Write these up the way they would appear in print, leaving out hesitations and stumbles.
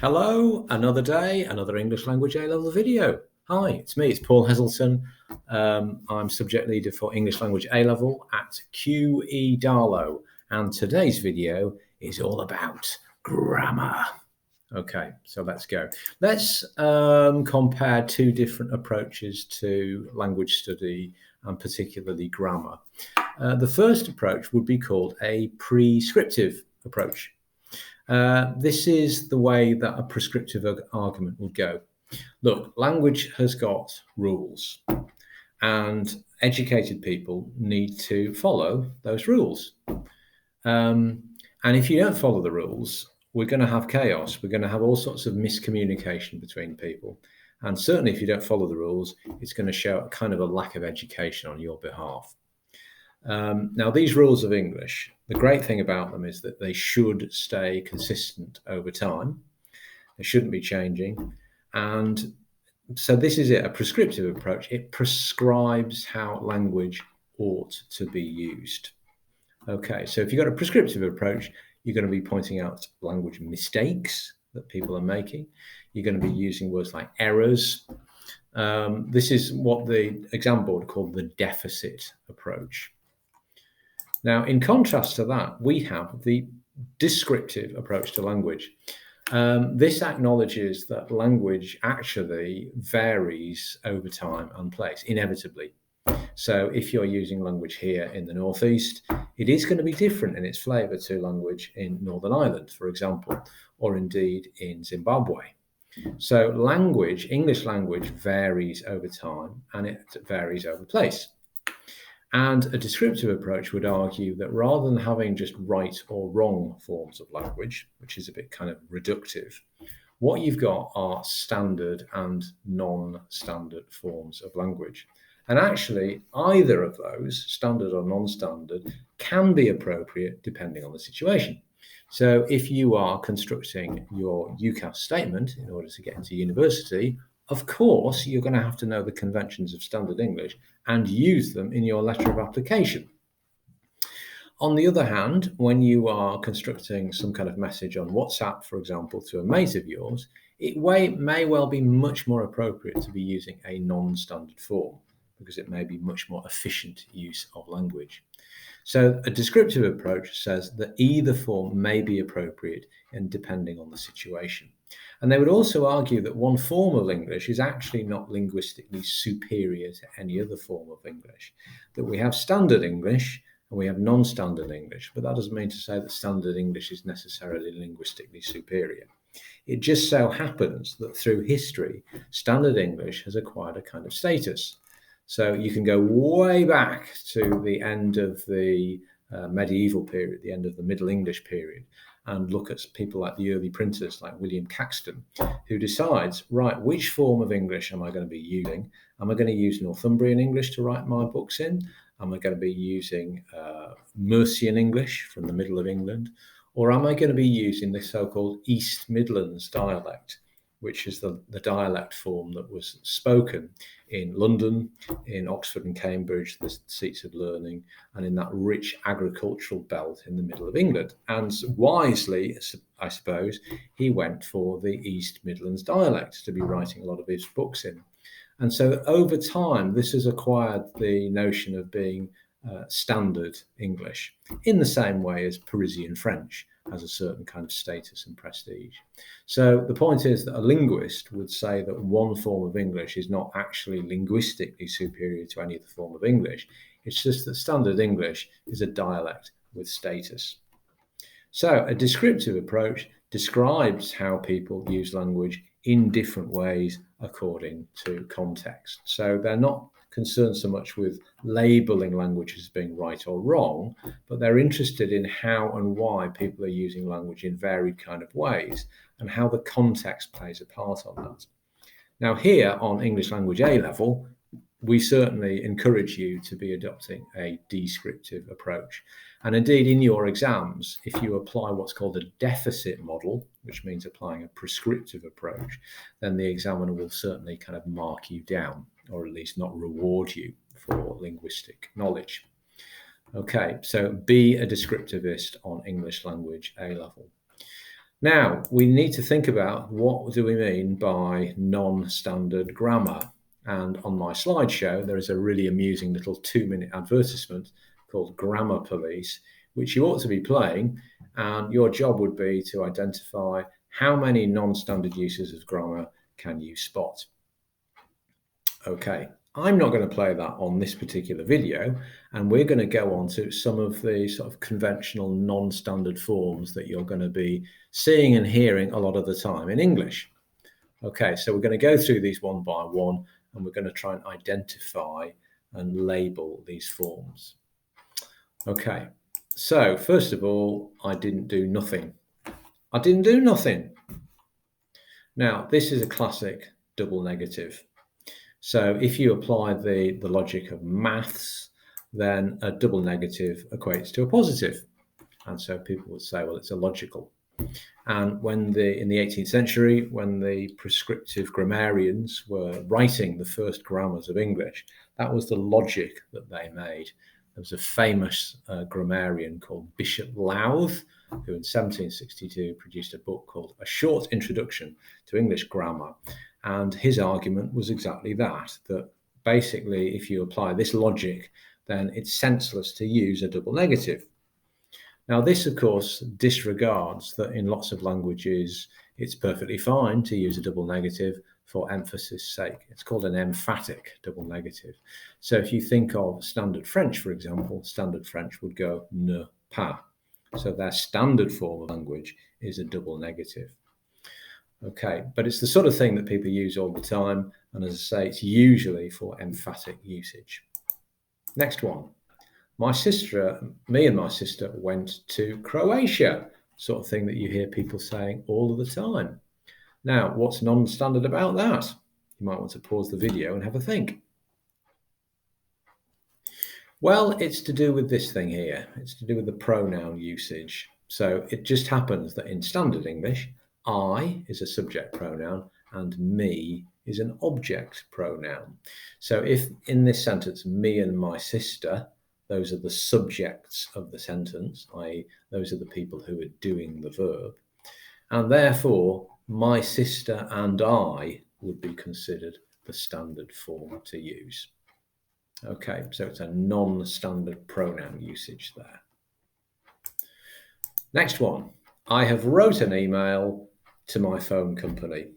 Hello, another day, another English language A-level video. Hi, it's Paul Heselton. I'm subject leader for English language A-level at QE Darlow, and today's video is all about grammar. Okay, so let's go. Let's compare two different approaches to language study and particularly grammar. The first approach would be called a prescriptive approach. This is the way that a prescriptive argument would go. Look, language has got rules, and educated people need to follow those rules. And if you don't follow the rules, we're going to have chaos. We're going to have all sorts of miscommunication between people. And certainly if you don't follow the rules, it's going to show a kind of a lack of education on your behalf. Now, these rules of English, the great thing about them is that they should stay consistent over time. They shouldn't be changing. And so this is it, a prescriptive approach. It prescribes how language ought to be used. Okay, so if you've got a prescriptive approach, you're going to be pointing out language mistakes that people are making. You're going to be using words like errors. This is what the exam board called the deficit approach. Now, in contrast to that, we have the descriptive approach to language. This acknowledges that language actually varies over time and place, inevitably. So if you're using language here in the Northeast, it is going to be different in its flavour to language in Northern Ireland, for example, or indeed in Zimbabwe. So language, English language, varies over time and it varies over place. And a descriptive approach would argue that rather than having just right or wrong forms of language, which is a bit kind of reductive, what you've got are standard and non-standard forms of language. And actually, either of those, standard or non-standard, can be appropriate depending on the situation. So if you are constructing your UCAS statement in order to get into university, of course, you're going to have to know the conventions of standard English and use them in your letter of application. On the other hand, when you are constructing some kind of message on WhatsApp, for example, to a mate of yours, it may well be much more appropriate to be using a non-standard form because it may be much more efficient use of language. So a descriptive approach says that either form may be appropriate and depending on the situation. And they would also argue that one form of English is actually not linguistically superior to any other form of English, that we have standard English and we have non-standard English, but that doesn't mean to say that standard English is necessarily linguistically superior. It just so happens that through history, standard English has acquired a kind of status. So you can go way back to the end of the medieval period, the end of the Middle English period, and look at people like the early printers like William Caxton, who decides, right, which form of English am I going to be using? Am I going to use Northumbrian English to write my books in? Am I going to be using Mercian English from the middle of England? Or am I going to be using the so-called East Midlands dialect, which is the dialect form that was spoken in London, in Oxford and Cambridge, the seats of learning, and in that rich agricultural belt in the middle of England. And wisely, I suppose, he went for the East Midlands dialect to be writing a lot of his books in. And so over time, this has acquired the notion of being standard English in the same way as Parisian French has a certain kind of status and prestige. So the point is that a linguist would say that one form of English is not actually linguistically superior to any other form of English. It's just that standard English is a dialect with status. So a descriptive approach describes how people use language in different ways according to context. So they're not concerned so much with labeling language as being right or wrong, but they're interested in how and why people are using language in varied kind of ways and how the context plays a part on that. Now here on English Language A-level, we certainly encourage you to be adopting a descriptive approach. And indeed, in your exams, if you apply what's called a deficit model, which means applying a prescriptive approach, then the examiner will certainly kind of mark you down, or at least not reward you for linguistic knowledge. Okay, so be a descriptivist on English Language A-level. Now, we need to think about what do we mean by non-standard grammar. And on my slideshow, there is a really amusing little 2-minute advertisement called Grammar Police, which you ought to be playing. And your job would be to identify how many non-standard uses of grammar can you spot. Okay, I'm not going to play that on this particular video, and we're going to go on to some of the sort of conventional non-standard forms that you're going to be seeing and hearing a lot of the time in English. Okay, so we're going to go through these one by one, and we're going to try and identify and label these forms. Okay, so first of all, I didn't do nothing. I didn't do nothing. Now, this is a classic double negative. So if you apply the logic of maths, then a double negative equates to a positive. And so people would say, well, it's illogical. And in the 18th century, when the prescriptive grammarians were writing the first grammars of English, that was the logic that they made. There was a famous grammarian called Bishop Lowth, who in 1762 produced a book called A Short Introduction to English Grammar. And his argument was exactly that basically if you apply this logic, then it's senseless to use a double negative. Now, this, of course, disregards that in lots of languages, it's perfectly fine to use a double negative for emphasis sake. It's called an emphatic double negative. So if you think of standard French, for example, standard French would go ne pas. So their standard form of language is a double negative. Okay, but it's the sort of thing that people use all the time. And as I say, it's usually for emphatic usage. Next one. Me and my sister went to Croatia, sort of thing that you hear people saying all of the time. Now, what's non-standard about that? You might want to pause the video and have a think. Well, it's to do with this thing here. It's to do with the pronoun usage. So it just happens that in standard English, I is a subject pronoun and me is an object pronoun. So if in this sentence, me and my sister, those are the subjects of the sentence, i.e. those are the people who are doing the verb. And therefore, my sister and I would be considered the standard form to use. Okay, so it's a non-standard pronoun usage there. Next one. I have wrote an email to my phone company.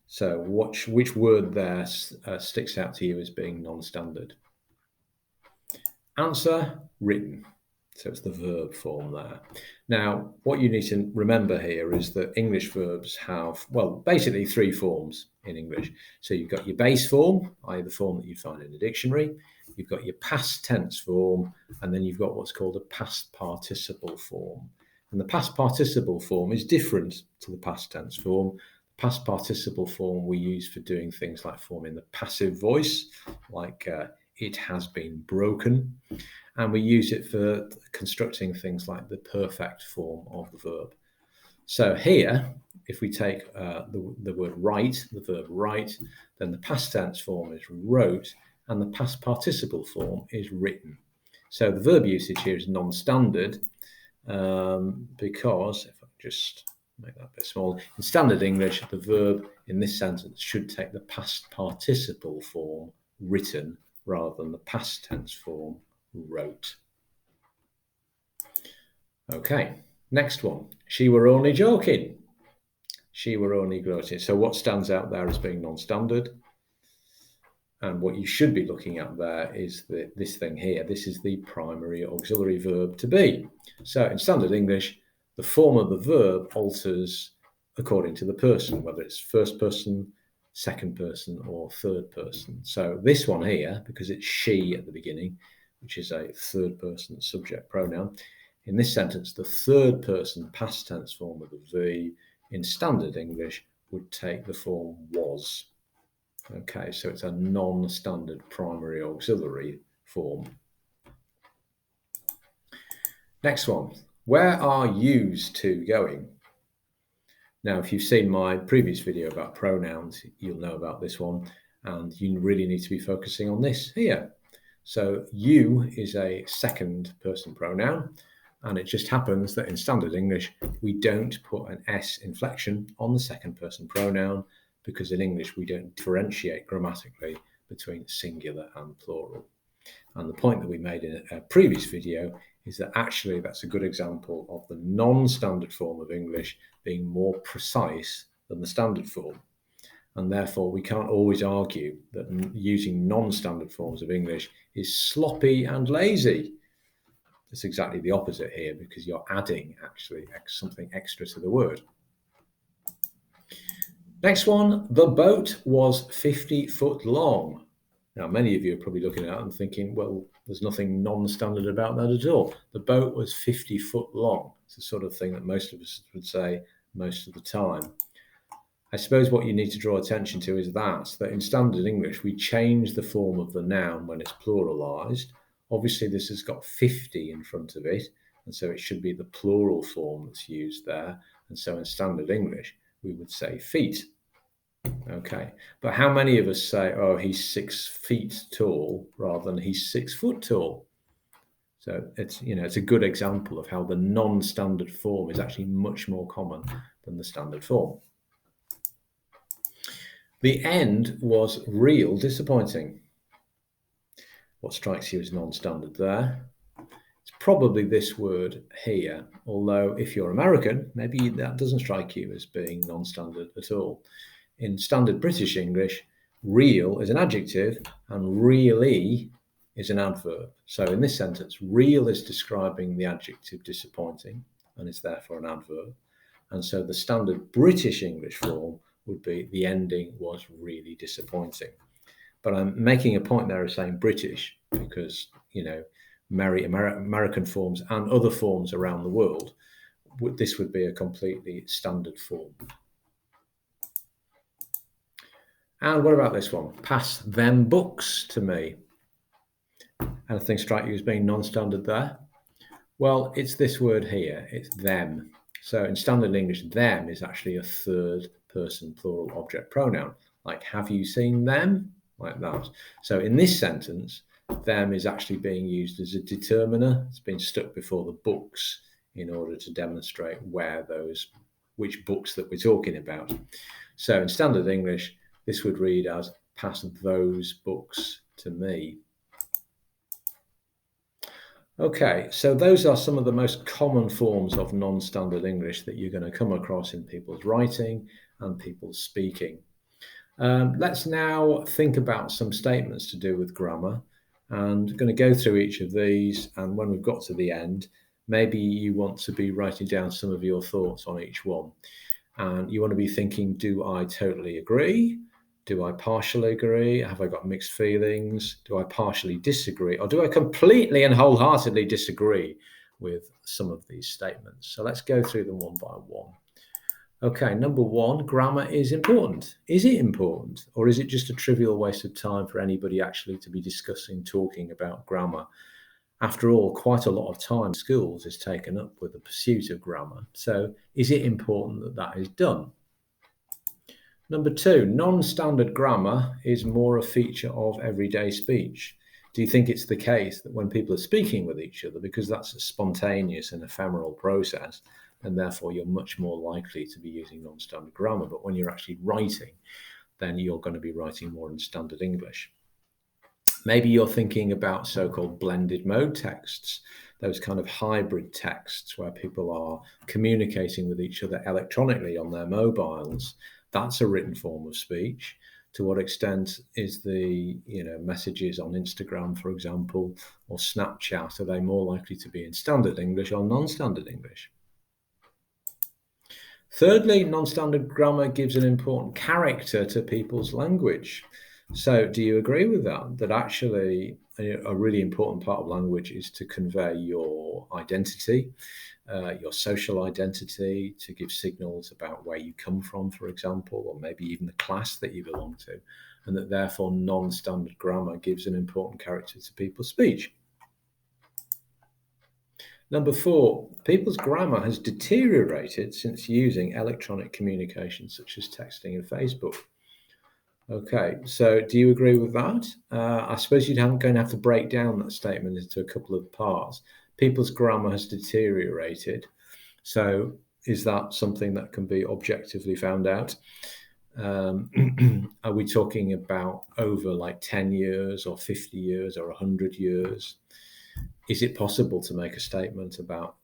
So which word there sticks out to you as being non-standard? Answer, written. So it's the verb form there. Now, what you need to remember here is that English verbs have, well, basically 3 forms in English. So you've got your base form, i.e. the form that you find in a dictionary. You've got your past tense form, and then you've got what's called a past participle form. And the past participle form is different to the past tense form. The past participle form we use for doing things like forming the passive voice, like it has been broken. And we use it for constructing things like the perfect form of the verb. So here, if we take the word write, the verb write, then the past tense form is wrote, and the past participle form is written. So the verb usage here is non-standard, because, if I just make that a bit small, in standard English, the verb in this sentence should take the past participle form, written, rather than the past tense form, wrote. Okay, next one. She were only joking. She were only joking. So what stands out there as being non-standard? And what you should be looking at there is this thing here. This is the primary auxiliary verb to be. So in standard English, the form of the verb alters according to the person, whether it's first person, second person, or third person. So this one here, because it's she at the beginning, which is a third person subject pronoun, in this sentence, the third person past tense form of the verb in standard English would take the form was. Okay, so it's a non-standard primary auxiliary form. Next one. Where are yous two going? Now, if you've seen my previous video about pronouns, you'll know about this one, and you really need to be focusing on this here. So you is a second person pronoun. And it just happens that in standard English, we don't put an S inflection on the second person pronoun because in English, we don't differentiate grammatically between singular and plural. And the point that we made in a previous video is that actually that's a good example of the non-standard form of English being more precise than the standard form. And therefore, we can't always argue that using non-standard forms of English is sloppy and lazy. It's exactly the opposite here because you're adding actually something extra to the word. Next one, the boat was 50 foot long. Now, many of you are probably looking at it and thinking, well, there's nothing non-standard about that at all. The boat was 50 foot long. It's the sort of thing that most of us would say most of the time. I suppose what you need to draw attention to is that in standard English, we change the form of the noun when it's pluralized. Obviously, this has got 50 in front of it, and so it should be the plural form that's used there. And so in standard English, we would say feet. Okay, but how many of us say, oh, he's 6 feet tall rather than he's 6 foot tall? So it's a good example of how the non-standard form is actually much more common than the standard form. The end was real disappointing. What strikes you as non-standard there? It's probably this word here, although if you're American, maybe that doesn't strike you as being non-standard at all. In standard British English, real is an adjective and really is an adverb. So in this sentence, real is describing the adjective disappointing and is therefore an adverb. And so the standard British English form would be the ending was really disappointing. But I'm making a point there of saying British because, American forms and other forms around the world, this would be a completely standard form. And what about this one? Pass them books to me. Anything strike you as being non-standard there? Well, it's this word here. It's them. So in standard English, them is actually a third person plural object pronoun. Like, have you seen them? Like that. So in this sentence, them is actually being used as a determiner. It's been stuck before the books in order to demonstrate which books that we're talking about. So in standard English, this would read as pass those books to me. Okay, so those are some of the most common forms of non-standard English that you're going to come across in people's writing and people's speaking. Let's now think about some statements to do with grammar. And I'm going to go through each of these, and when we've got to the end, maybe you want to be writing down some of your thoughts on each one. And you want to be thinking, do I totally agree? Do I partially agree? Have I got mixed feelings? Do I partially disagree? Or do I completely and wholeheartedly disagree with some of these statements? So let's go through them one by one. Okay, number one, grammar is important. Is it important? Or is it just a trivial waste of time for anybody actually to be talking about grammar? After all, quite a lot of time in schools is taken up with the pursuit of grammar. So is it important that that is done? Number two, non-standard grammar is more a feature of everyday speech. Do you think it's the case that when people are speaking with each other, because that's a spontaneous and ephemeral process, and therefore you're much more likely to be using non-standard grammar, but when you're actually writing, then you're going to be writing more in standard English? Maybe you're thinking about so-called blended mode texts, those kind of hybrid texts where people are communicating with each other electronically on their mobiles. That's a written form of speech. To what extent is the messages on Instagram, for example, or Snapchat, are they more likely to be in standard English or non-standard English? Thirdly, non-standard grammar gives an important character to people's language. So do you agree with that? That actually a really important part of language is to convey your identity, your social identity, to give signals about where you come from, for example, or maybe even the class that you belong to, and that therefore non-standard grammar gives an important character to people's speech. Number four, people's grammar has deteriorated since using electronic communication such as texting and Facebook. Okay, so do you agree with that? I suppose you're going to have to break down that statement into a couple of parts. people's grammar has deteriorated. So is that something that can be objectively found out? Are we talking about over like 10 years or 50 years or 100 years? Is it possible to make a statement about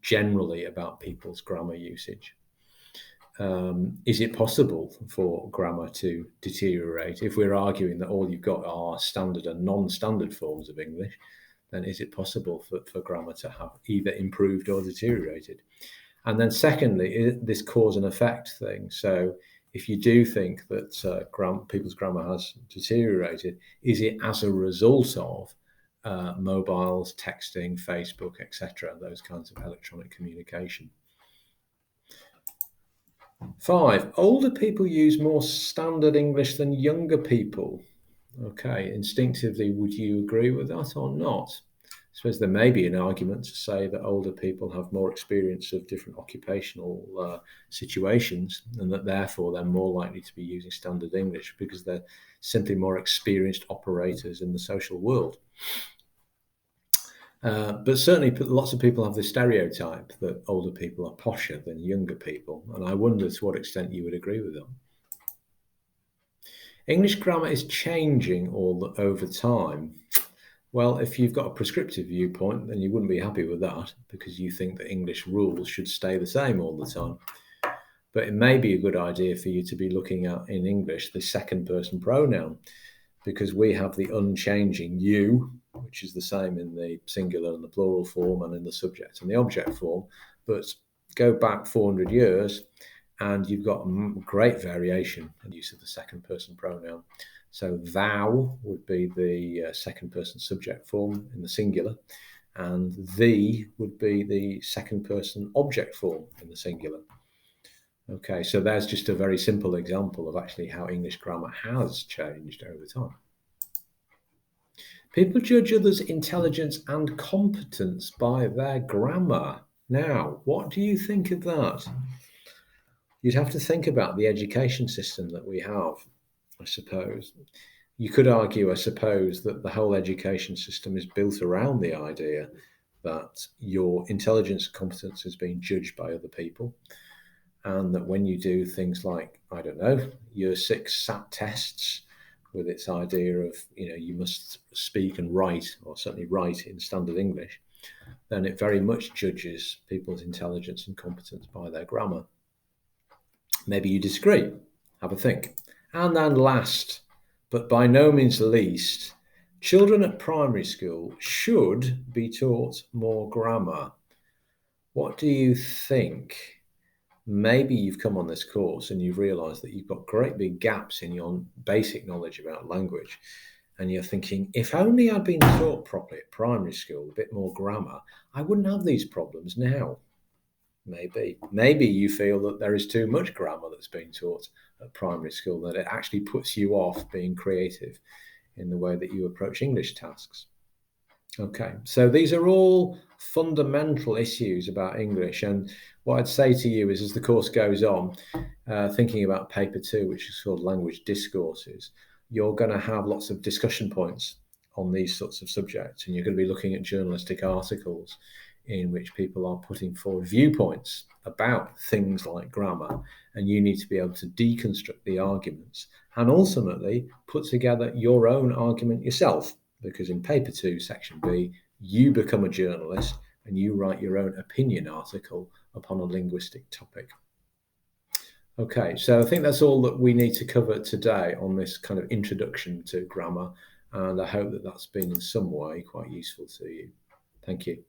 generally about people's grammar usage? Is it possible for grammar to deteriorate? If we're arguing that all you've got are standard and non-standard forms of English, then is it possible for grammar to have either improved or deteriorated? And then secondly, this cause and effect thing. So if you do think that people's grammar has deteriorated, is it as a result of mobiles, texting, Facebook, etc., those kinds of electronic communication? 5, older people use more standard English than younger people. Okay, instinctively, would you agree with that or not? I suppose there may be an argument to say that older people have more experience of different occupational situations, and that therefore they're more likely to be using standard English because they're simply more experienced operators in the social world. But certainly lots of people have the stereotype that older people are posher than younger people, and I wonder to what extent you would agree with them. English grammar is changing over time. Well, if you've got a prescriptive viewpoint, then you wouldn't be happy with that because you think that English rules should stay the same all the time. But it may be a good idea for you to be looking at, in English, the second person pronoun, because we have the unchanging you, which is the same in the singular and the plural form and in the subject and the object form. But go back 400 years and you've got great variation in use of the second person pronoun. So thou would be the second person subject form in the singular, and thee would be the second person object form in the singular. Okay, so there's just a very simple example of actually how English grammar has changed over time. People judge others' intelligence and competence by their grammar. Now, what do you think of that? You'd have to think about the education system that we have, I suppose. You could argue, I suppose, that the whole education system is built around the idea that your intelligence and competence is being judged by other people, and that when you do things like, I don't know, year 6 SAT tests, with its idea of, you must speak and write, or certainly write in standard English, then it very much judges people's intelligence and competence by their grammar. Maybe you disagree. Have a think. And then last, but by no means least, children at primary school should be taught more grammar. What do you think? Maybe you've come on this course and you've realised that you've got great big gaps in your basic knowledge about language, and you're thinking, if only I'd been taught properly at primary school, a bit more grammar, I wouldn't have these problems now. Maybe you feel that there is too much grammar that's being taught at primary school, that it actually puts you off being creative in the way that you approach English tasks. Okay, so these are all fundamental issues about English, and what I'd say to you is, as the course goes on, thinking about paper 2, which is called Language Discourses, you're going to have lots of discussion points on these sorts of subjects, and you're going to be looking at journalistic articles in which people are putting forward viewpoints about things like grammar, and you need to be able to deconstruct the arguments and ultimately put together your own argument yourself, because in paper 2, section B, you become a journalist and you write your own opinion article upon a linguistic topic. Okay, so I think that's all that we need to cover today on this kind of introduction to grammar, and I hope that that's been in some way quite useful to you. Thank you.